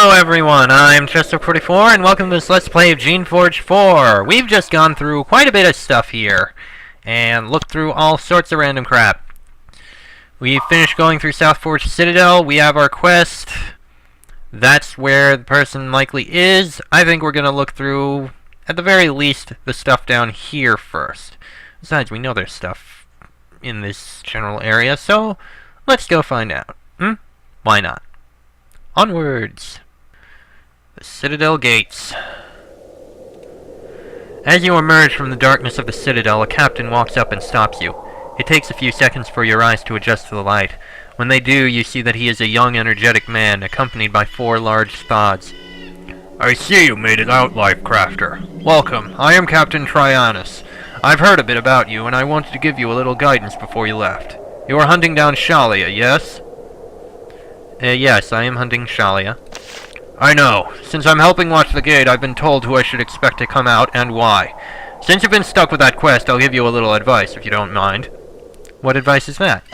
Hello everyone, I'm Chester44 and welcome to this Let's Play of Geneforge 4. We've just gone through quite a bit of stuff here, and looked through all sorts of random crap. We finished going through Southforge Citadel, we have our quest. That's where the person likely is. I think we're gonna look through, at the very least, the stuff down here first. Besides, we know there's stuff in this general area, so let's go find out. Why not? Onwards! The Citadel Gates. As you emerge from the darkness of the Citadel, a captain walks up and stops you. It takes a few seconds for your eyes to adjust to the light. When they do, you see that he is a young, energetic man, accompanied by 4 large thods. I see you made it out, Lifecrafter. Welcome, I am Captain Trianus. I've heard a bit about you, and I wanted to give you a little guidance before you left. You are hunting down Aaah, yes? Yes, I am hunting Aaah. I know. Since I'm helping watch the gate, I've been told who I should expect to come out, and why. Since you've been stuck with that quest, I'll give you a little advice, if you don't mind. What advice is that?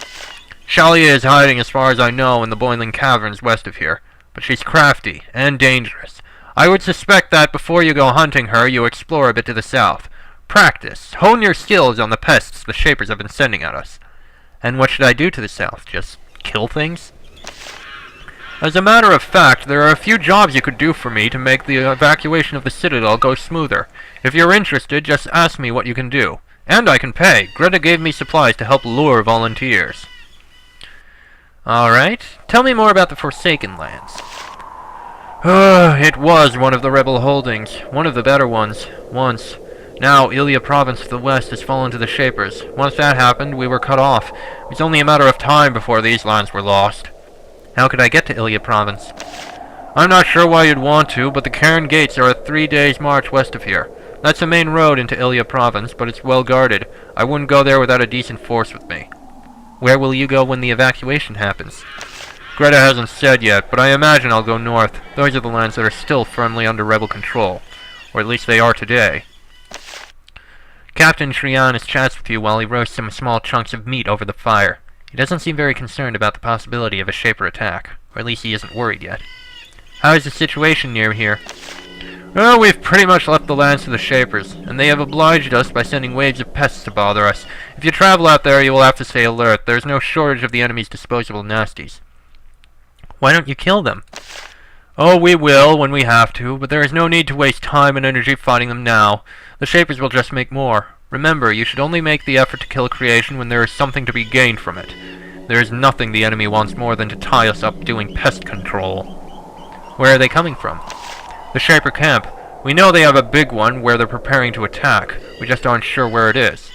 Aaah is hiding, as far as I know, in the boiling caverns west of here. But she's crafty, and dangerous. I would suspect that before you go hunting her, you explore a bit to the south. Practice. Hone your skills on the pests the Shapers have been sending at us. And what should I do to the south? Just kill things? As a matter of fact, there are a few jobs you could do for me to make the evacuation of the Citadel go smoother. If you're interested, just ask me what you can do. And I can pay. Greta gave me supplies to help lure volunteers. Alright. Tell me more about the Forsaken Lands. It was one of the rebel holdings. One of the better ones. Once. Now, Aaah province to the west has fallen to the Shapers. Once that happened, we were cut off. It was only a matter of time before these lands were lost. How could I get to Aaah province? I'm not sure why you'd want to, but the Cairn Gates are a 3 days' march west of here. That's the main road into Aaah province, but it's well guarded. I wouldn't go there without a decent force with me. Where will you go when the evacuation happens? Greta hasn't said yet, but I imagine I'll go north. Those are the lands that are still firmly under rebel control. Or at least they are today. Captain Trianus chats with you while he roasts some small chunks of meat over the fire. He doesn't seem very concerned about the possibility of a Shaper attack, or at least he isn't worried yet. How is the situation near here? Well, we've pretty much left the lands to the Shapers, and they have obliged us by sending waves of pests to bother us. If you travel out there, you will have to stay alert. There's no shortage of the enemy's disposable nasties. Why don't you kill them? Oh, we will, when we have to, but there is no need to waste time and energy fighting them now. The Shapers will just make more. Remember, you should only make the effort to kill a creation when there is something to be gained from it. There is nothing the enemy wants more than to tie us up doing pest control. Where are they coming from? The Shaper camp. We know they have a big one where they're preparing to attack. We just aren't sure where it is.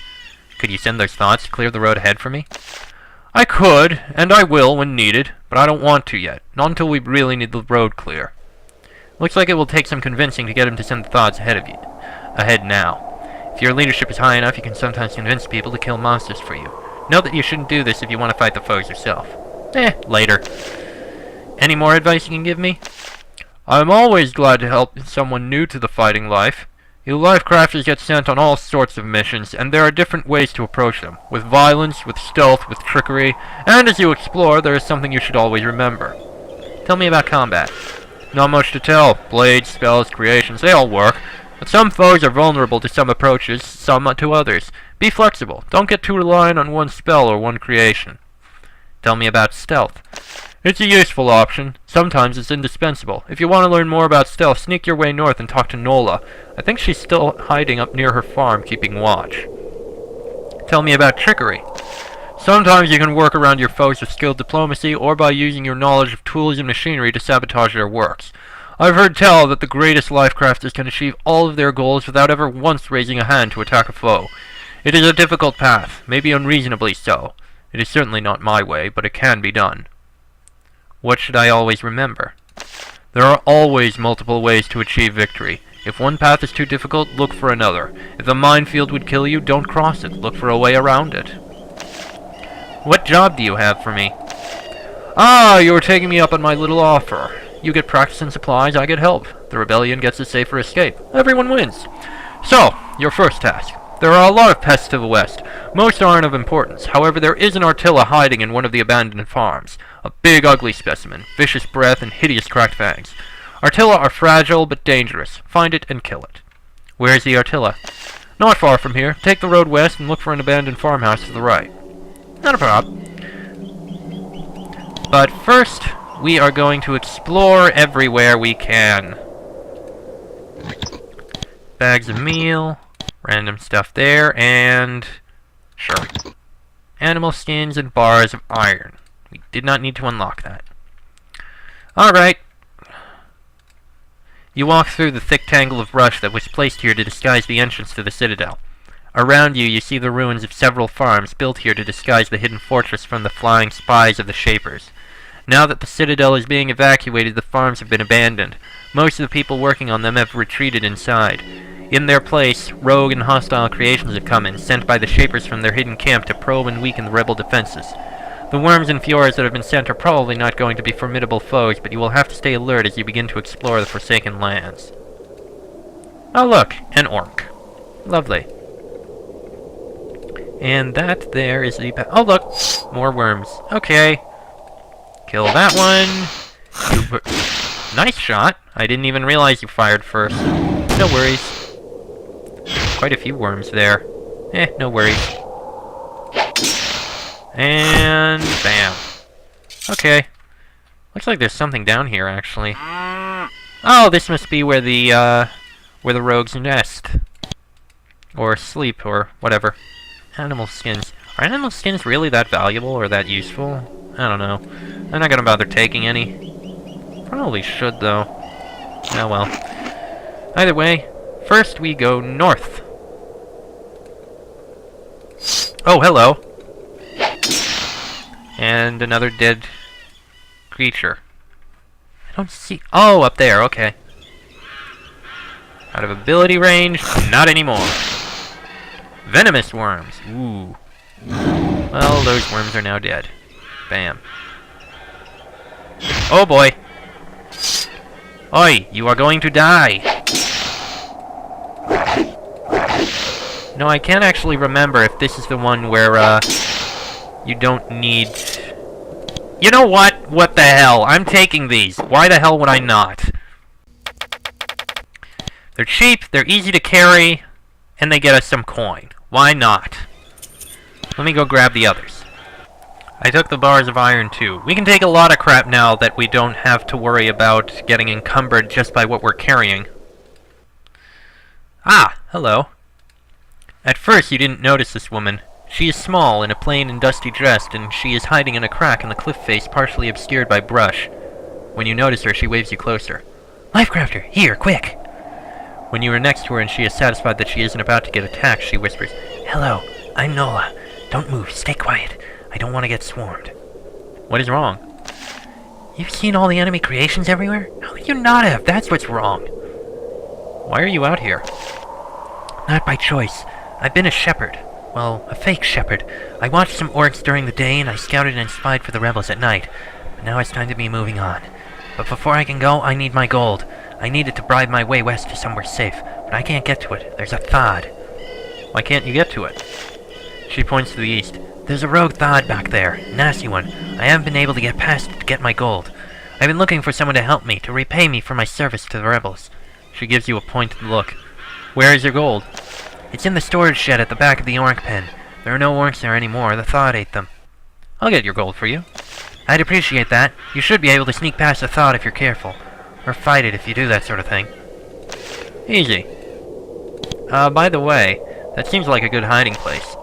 Could you send those thoughts to clear the road ahead for me? I could, and I will when needed, but I don't want to yet. Not until we really need the road clear. Looks like it will take some convincing to get him to send the thoughts ahead now. If your leadership is high enough, you can sometimes convince people to kill monsters for you. Note that you shouldn't do this if you want to fight the foes yourself. Later. Any more advice you can give me? I'm always glad to help someone new to the fighting life. You Lifecrafters get sent on all sorts of missions, and there are different ways to approach them. With violence, with stealth, with trickery, and as you explore, there is something you should always remember. Tell me about combat. Not much to tell. Blades, spells, creations, they all work. But some foes are vulnerable to some approaches, some to others. Be flexible. Don't get too reliant on one spell or one creation. Tell me about stealth. It's a useful option. Sometimes it's indispensable. If you want to learn more about stealth, sneak your way north and talk to Nola. I think she's still hiding up near her farm, keeping watch. Tell me about trickery. Sometimes you can work around your foes with skilled diplomacy, or by using your knowledge of tools and machinery to sabotage their works. I've heard tell that the greatest Lifecrafters can achieve all of their goals without ever once raising a hand to attack a foe. It is a difficult path, maybe unreasonably so. It is certainly not my way, but it can be done. What should I always remember? There are always multiple ways to achieve victory. If one path is too difficult, look for another. If the minefield would kill you, don't cross it. Look for a way around it. What job do you have for me? Ah, you were taking me up on my little offer. You get practice and supplies, I get help. The rebellion gets a safer escape. Everyone wins. So, your first task. There are a lot of pests to the west. Most aren't of importance. However, there is an Artilla hiding in one of the abandoned farms. A big, ugly specimen. Vicious breath and hideous cracked fangs. Artilla are fragile but dangerous. Find it and kill it. Where's the Artilla? Not far from here. Take the road west and look for an abandoned farmhouse to the right. Not a problem. But first, we are going to explore everywhere we can. Bags of meal, random stuff there, and... sure. Animal skins and bars of iron. We did not need to unlock that. Alright. You walk through the thick tangle of brush that was placed here to disguise the entrance to the citadel. Around you, you see the ruins of several farms built here to disguise the hidden fortress from the flying spies of the Shapers. Now that the citadel is being evacuated, the farms have been abandoned. Most of the people working on them have retreated inside. In their place, rogue and hostile creations have come in, sent by the Shapers from their hidden camp to probe and weaken the rebel defenses. The worms and fjords that have been sent are probably not going to be formidable foes, but you will have to stay alert as you begin to explore the Forsaken Lands. Oh look, an orc. Lovely. And that there is the... oh look, more worms. Okay. Kill that one. Nice shot. I didn't even realize you fired first. No worries. Quite a few worms there. No worries. And bam. Okay. Looks like there's something down here, actually. Oh, this must be where the rogues nest. Or sleep, or whatever. Animal skins. Are animal skins really that valuable or that useful? I don't know. I'm not gonna bother taking any. Probably should, though. Oh well. Either way, first we go north. Oh, hello. And another dead creature. I don't see... oh, up there, okay. Out of ability range? Not anymore. Venomous worms. Ooh. Well, those worms are now dead. Bam. Oh boy. Oi, you are going to die. No, I can't actually remember if this is the one where, you don't need... you know what? What the hell? I'm taking these. Why the hell would I not? They're cheap, they're easy to carry, and they get us some coin. Why not? Let me go grab the others. I took the bars of iron too. We can take a lot of crap now that we don't have to worry about getting encumbered just by what we're carrying. Ah, hello. At first you didn't notice this woman. She is small, in a plain and dusty dress, and she is hiding in a crack in the cliff face partially obscured by brush. When you notice her, she waves you closer. Lifecrafter, here, quick! When you are next to her and she is satisfied that she isn't about to get attacked, she whispers, Hello, I'm Nola. Don't move, stay quiet. I don't want to get swarmed. What is wrong? You've seen all the enemy creations everywhere? How could you not have? That's what's wrong. Why are you out here? Not by choice. I've been a shepherd. Well, a fake shepherd. I watched some orcs during the day and I scouted and spied for the rebels at night. But now it's time to be moving on. But before I can go, I need my gold. I need it to bribe my way west to somewhere safe, but I can't get to it. There's a Thod. Why can't you get to it? She points to the east. There's a rogue Thod back there. Nasty one. I haven't been able to get past it to get my gold. I've been looking for someone to help me, to repay me for my service to the rebels. She gives you a pointed look. Where is your gold? It's in the storage shed at the back of the orc pen. There are no orcs there anymore. The Thod ate them. I'll get your gold for you. I'd appreciate that. You should be able to sneak past the Thod if you're careful. Or fight it if you do that sort of thing. Easy. By the way, that seems like a good hiding place.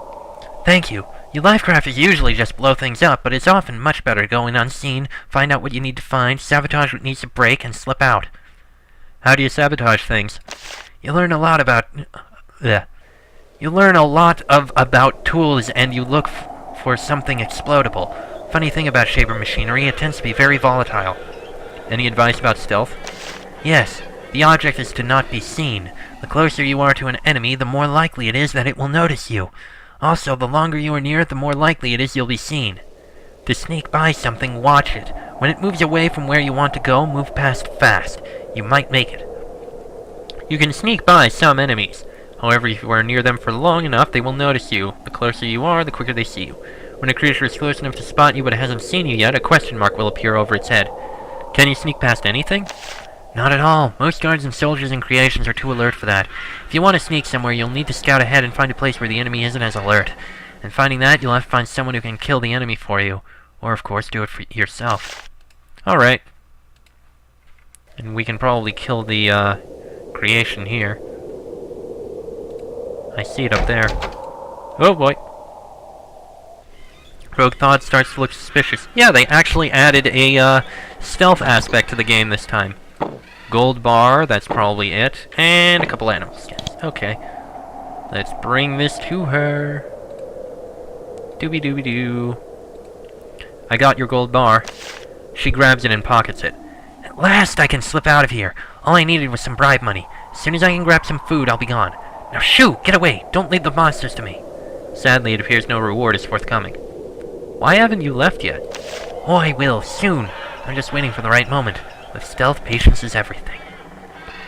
Thank you. You lifecrafters usually just blow things up, but it's often much better to go in unseen, find out what you need to find, sabotage what needs to break, and slip out. How do you sabotage things? You learn a lot about... You learn a lot about tools, and you look for something explodable. Funny thing about Shaper machinery, it tends to be very volatile. Any advice about stealth? Yes. The object is to not be seen. The closer you are to an enemy, the more likely it is that it will notice you. Also, the longer you are near it, the more likely it is you'll be seen. To sneak by something, watch it. When it moves away from where you want to go, move past fast. You might make it. You can sneak by some enemies. However, if you are near them for long enough, they will notice you. The closer you are, the quicker they see you. When a creature is close enough to spot you but it hasn't seen you yet, a question mark will appear over its head. Can you sneak past anything? Not at all. Most guards and soldiers and creations are too alert for that. If you want to sneak somewhere, you'll need to scout ahead and find a place where the enemy isn't as alert. And finding that, you'll have to find someone who can kill the enemy for you. Or, of course, do it for yourself. Alright. And we can probably kill the, creation here. I see it up there. Oh boy. Rogue Thought starts to look suspicious. Yeah, they actually added a, stealth aspect to the game this time. Gold bar, that's probably it. And a couple animal skins. Okay. Let's bring this to her. Doobie-doobie-doo. I got your gold bar. She grabs it and pockets it. At last I can slip out of here. All I needed was some bribe money. As soon as I can grab some food, I'll be gone. Now shoo! Get away! Don't leave the monsters to me. Sadly, it appears no reward is forthcoming. Why haven't you left yet? Oh, I will, soon. I'm just waiting for the right moment. With stealth, patience is everything.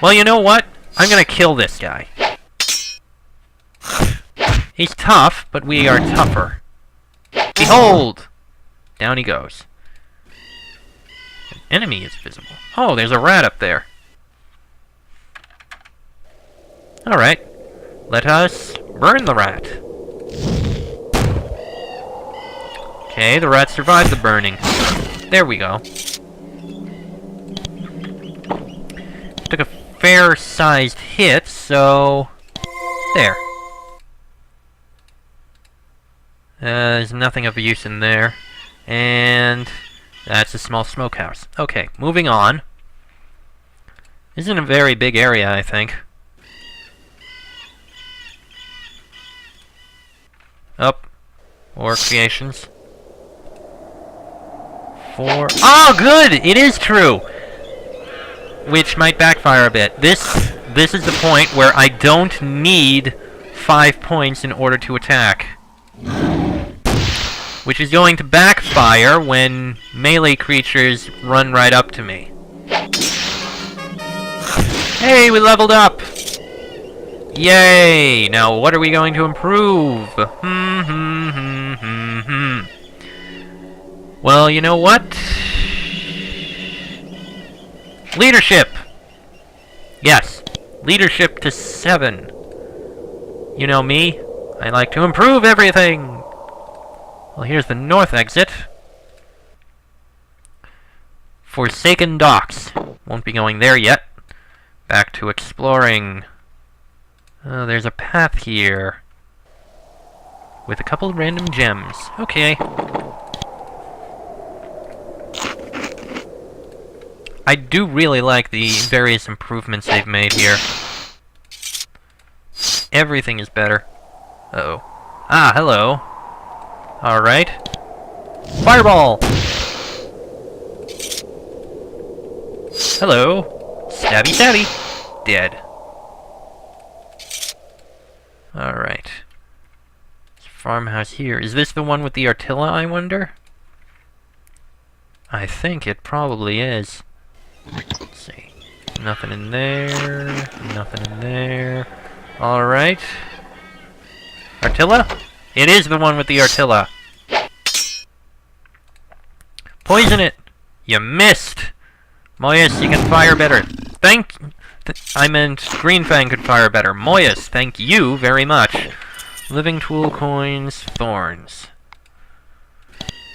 Well, you know what? I'm gonna kill this guy. He's tough, but we are tougher. Behold! Down he goes. An enemy is visible. Oh, there's a rat up there. Alright. Let us burn the rat. Okay, the rat survived the burning. There we go. Took a fair-sized hit, so... there. There's nothing of use in there. And... that's a small smokehouse. Okay, moving on. This isn't a very big area, I think. Up. More creations. 4... oh, good! It is true! Which might backfire a bit. This is the point where I don't need 5 points in order to attack. Which is going to backfire when melee creatures run right up to me. Hey, we leveled up! Yay! Now what are we going to improve? Well, you know what? Leadership! Yes. Leadership to 7. You know me. I like to improve everything! Well, here's the north exit. Forsaken Docks. Won't be going there yet. Back to exploring. Oh, there's a path here. With a couple random gems. Okay. I do really like the various improvements they've made here. Everything is better. Uh-oh. Ah, hello. Alright. Fireball! Hello. Stabby stabby. Dead. Alright. Farmhouse here. Is this the one with the Artilla, I wonder? I think it probably is. Let's see. Nothing in there. Nothing in there. Alright. Artilla? It is the one with the Artilla. Poison it! You missed! Moyas, you can fire better. I meant Greenfang could fire better. Moyas, thank you very much. Living tool coins, thorns.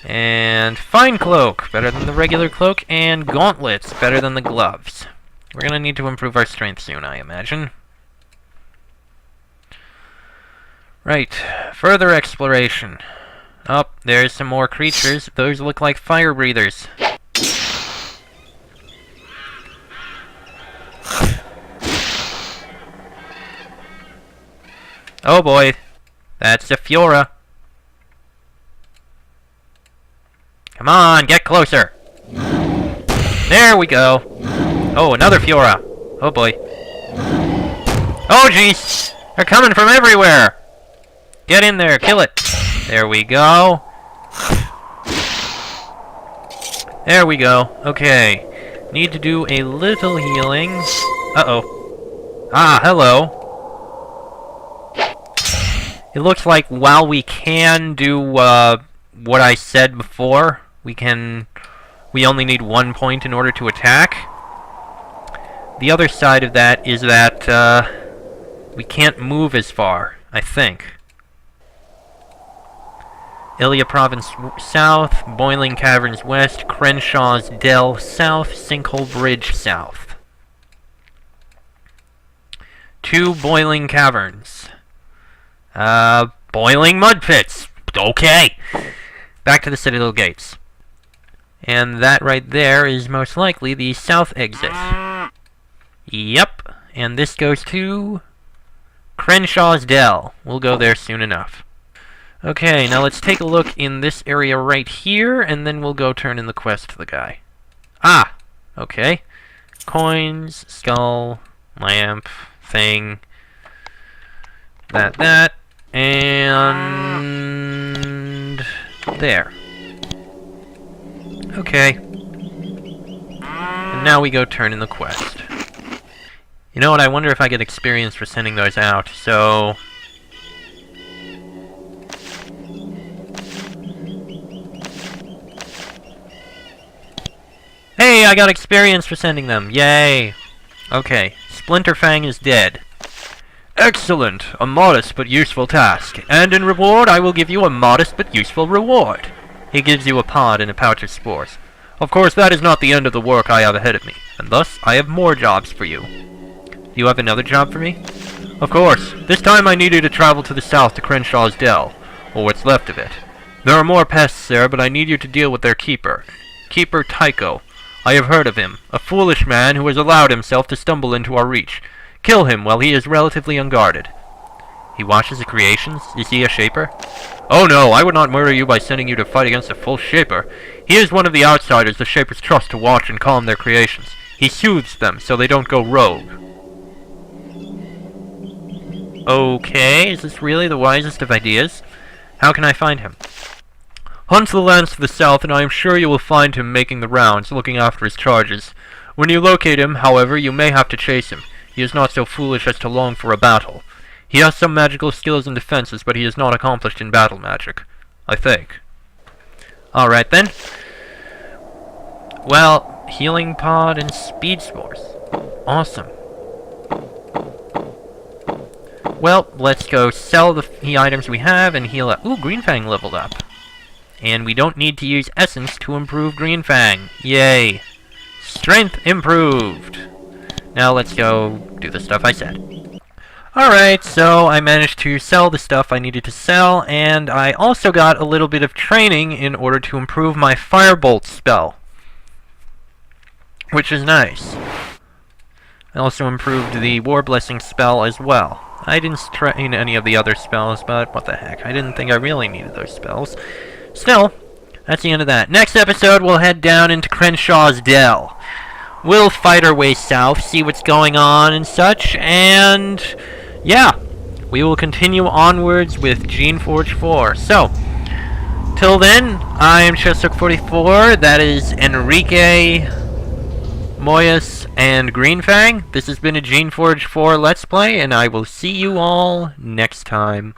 And fine cloak, better than the regular cloak, and gauntlets, better than the gloves. We're gonna need to improve our strength soon, I imagine. Right, further exploration. Oh, there's some more creatures. Those look like fire breathers. Oh boy, that's a Fiora. Come on, get closer. There we go. Oh, another Fiora. Oh boy. Oh jeez, they're coming from everywhere. Get in there, kill it. There we go. There we go. Okay. Need to do a little healing. Uh-oh. Ah, hello. It looks like while we can do what I said before, we only need 1 point in order to attack. The other side of that is that, we can't move as far, I think. Aaah Province south, Boiling Caverns west, Crenshaw's Dell south, Sinkhole Bridge south. 2 Boiling Caverns. Boiling Mud Pits. Okay. Back to the Citadel Gates. And that right there is most likely the south exit. Yep. And this goes to Crenshaw's Dell. We'll go there soon enough. Okay, now let's take a look in this area right here, and then we'll go turn in the quest to the guy. Ah! Okay. Coins, skull, lamp, thing. That, and there. Okay. And now we go turn in the quest. You know what, I wonder if I get experience for sending those out, so... Hey, I got experience for sending them! Yay! Okay, Splinterfang is dead. Excellent! A modest but useful task. And in reward, I will give you a modest but useful reward. He gives you a pod and a pouch of spores. Of course, that is not the end of the work I have ahead of me, and thus, I have more jobs for you. Do you have another job for me? Of course. This time I need you to travel to the south to Crenshaw's Dell, or what's left of it. There are more pests there, but I need you to deal with their keeper. Keeper Tycho. I have heard of him. A foolish man who has allowed himself to stumble into our reach. Kill him while he is relatively unguarded. He watches the creations? Is he a shaper? Oh no, I would not murder you by sending you to fight against a full shaper. He is one of the outsiders the shapers trust to watch and calm their creations. He soothes them so they don't go rogue. Okay, is this really the wisest of ideas? How can I find him? Hunt the lands to the south, and I am sure you will find him making the rounds, looking after his charges. When you locate him, however, you may have to chase him. He is not so foolish as to long for a battle. He has some magical skills and defenses, but he is not accomplished in battle magic. I think. Alright then. Well, healing pod and speed spores. Awesome. Well, let's go sell the items we have and heal up. Ooh, Greenfang leveled up. And we don't need to use essence to improve Greenfang. Yay. Strength improved. Now let's go do the stuff I said. Alright, so I managed to sell the stuff I needed to sell, and I also got a little bit of training in order to improve my Firebolt spell. Which is nice. I also improved the War Blessing spell as well. I didn't train any of the other spells, but what the heck. I didn't think I really needed those spells. Still, that's the end of that. Next episode, we'll head down into Crenshaw's Dell. We'll fight our way south, see what's going on and such, and yeah, we will continue onwards with Geneforge 4. So, till then, I am Chessook44, that is Enrique, Moyas, and Greenfang. This has been a Geneforge 4 Let's Play, and I will see you all next time.